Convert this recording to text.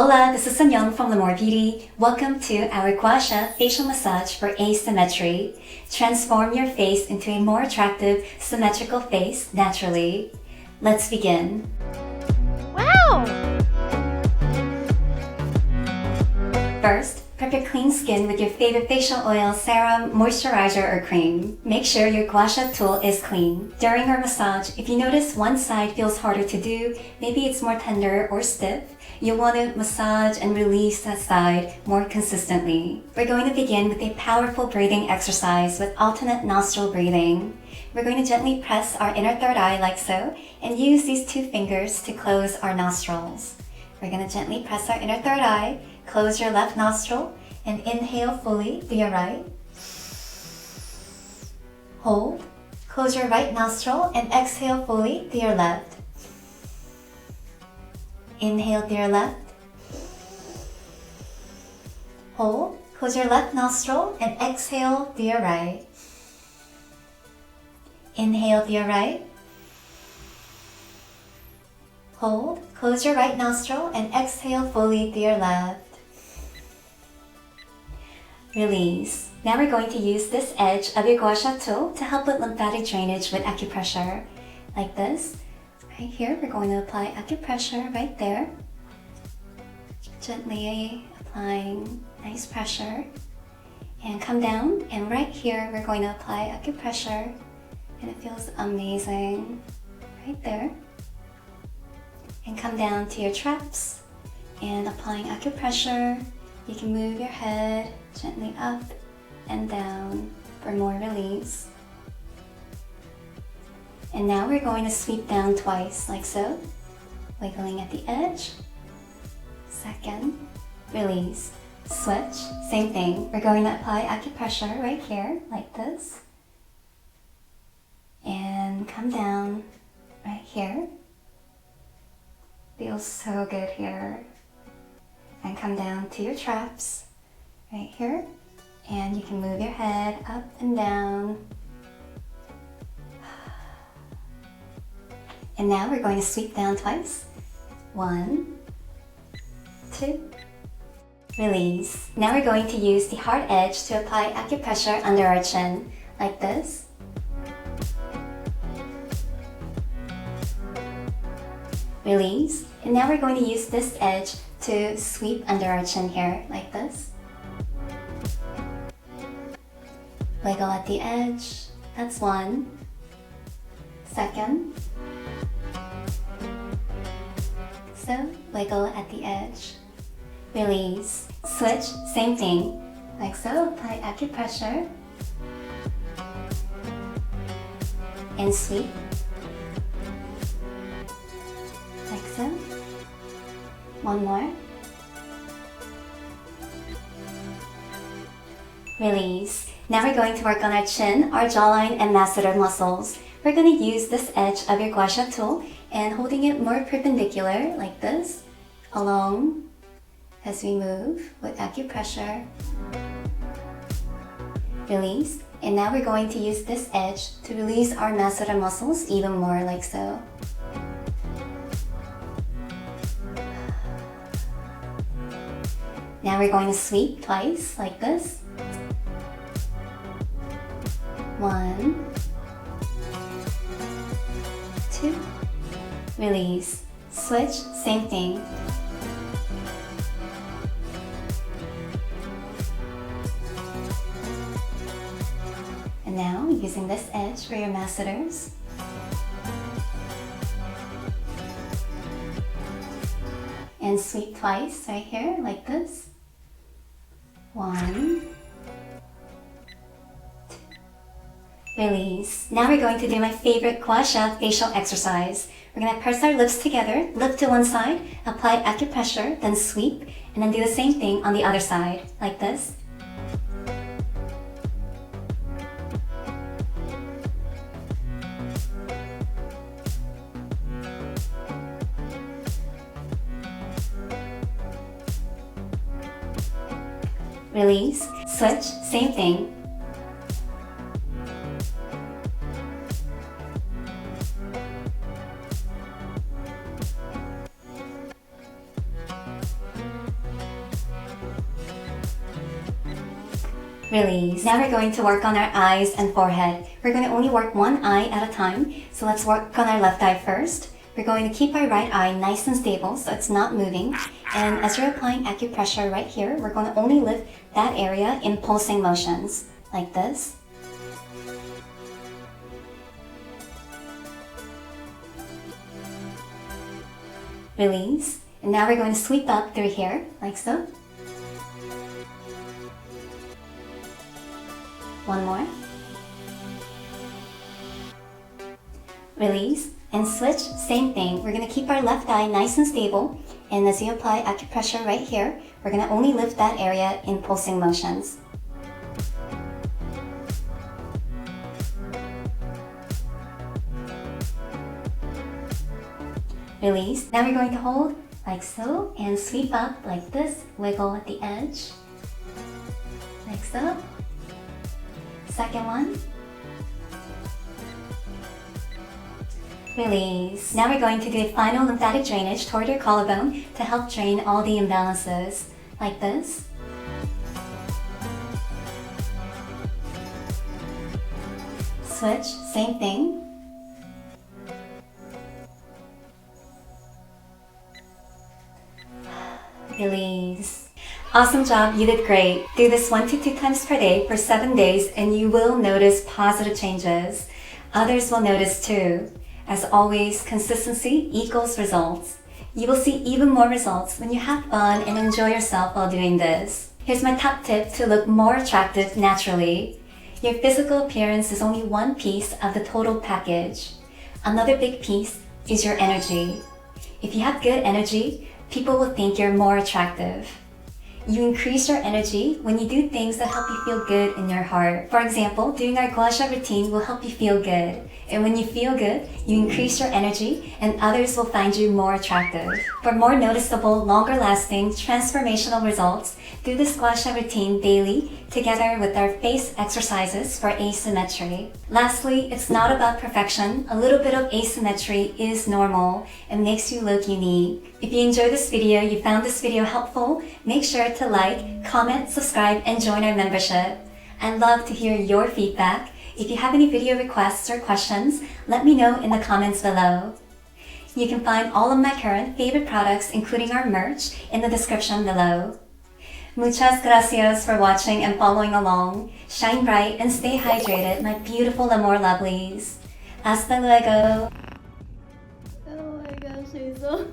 Hola, this is Sinyoung from Lémore Beauty. Welcome to our Gua Sha Facial Massage for Asymmetry. Transform your face into a more attractive, symmetrical face naturally. Let's begin. Wow! First, prep your clean skin with your favorite facial oil, serum, moisturizer, or cream. Make sure your Gua Sha tool is clean. During our massage, if you notice one side feels harder to do, maybe it's more tender or stiff, you'll want to massage and release that side more consistently. We're going to begin with a powerful breathing exercise with alternate nostril breathing. We're going to gently press our inner third eye like so, and use these two fingers to close our nostrils. We're going to gently press our inner third eye, close your left nostril, and inhale fully through your right. Hold. Close your right nostril and exhale fully through your left. Inhale through your left. Hold. Close your left nostril and exhale through your right. Inhale through your right. Hold. Close your right nostril and exhale fully through your left. Release. Now we're going to use this edge of your Gua Sha tool to help with lymphatic drainage with acupressure. Like this. Right here, we're going to apply acupressure right there. Gently applying nice pressure. And come down, and right here, we're going to apply acupressure. And it feels amazing. Right there. And come down to your traps. And applying acupressure. You can move your head gently up and down for more release. And now we're going to sweep down twice, like so. Wiggling at the edge. Second, release. Switch, same thing. We're going to apply acupressure right here, like this. And come down right here. Feels so good here. And come down to your traps, right here. And you can move your head up and down. And now we're going to sweep down twice. 1, 2, release. Now we're going to use the hard edge to apply acupressure under our chin, like this. Release. And now we're going to use this edge to sweep under our chin here, like this. Wiggle at the edge. That's 1. Second. So, wiggle at the edge. Release. Switch, same thing. Like so, apply acupressure. And sweep. Like so. One more. Release. Now we're going to work on our chin, our jawline, and masseter muscles. We're going to use this edge of your Gua Sha tool and holding it more perpendicular, like this, along as we move with acupressure. Release. And now we're going to use this edge to release our masseter muscles even more, like so. Now we're going to sweep twice, like this. 1, 2, release. Switch, same thing. And now, using this edge for your masseters. And sweep twice right here, like this. 1, 2, release. Now we're going to do my favorite Gua Sha facial exercise. We're going to press our lips together, lift to one side, apply acupressure, then sweep, and then do the same thing on the other side, like this. Release, switch, same thing. Release. Now we're going to work on our eyes and forehead. We're going to only work one eye at a time. So let's work on our left eye first. We're going to keep our right eye nice and stable so it's not moving. And as you're applying acupressure right here, we're going to only lift that area in pulsing motions, like this. Release. And now we're going to sweep up through here, like so. One more. Release. And switch, same thing. We're going to keep our left eye nice and stable. And as you apply acupressure right here, we're going to only lift that area in pulsing motions. Release. Now we're going to hold like so and sweep up like this. Wiggle at the edge. Like so. Second one. Release. Now we're going to do a final lymphatic drainage toward your collarbone to help drain all the imbalances, like this. Switch, same thing. Release. Awesome job, you did great. Do this 1 to 2 times per day for 7 days and you will notice positive changes. Others will notice too. As always, consistency equals results. You will see even more results when you have fun and enjoy yourself while doing this. Here's my top tip to look more attractive naturally. Your physical appearance is only one piece of the total package. Another big piece is your energy. If you have good energy, people will think you're more attractive. You increase your energy when you do things that help you feel good in your heart. For example, doing our Gua Sha routine will help you feel good. And when you feel good, you increase your energy and others will find you more attractive. For more noticeable, longer-lasting, transformational results, do this Gua Sha routine daily together with our face exercises for asymmetry. Lastly, it's not about perfection. A little bit of asymmetry is normal and makes you look unique. If you enjoyed this video, you found this video helpful, make sure to like, comment, subscribe, and join our membership. I'd love to hear your feedback. If you have any video requests or questions, let me know in the comments below. You can find all of my current favorite products, including our merch, in the description below. Muchas gracias for watching and following along. Shine bright and stay hydrated, my beautiful Lémore lovelies. Hasta luego! Oh my gosh, she's so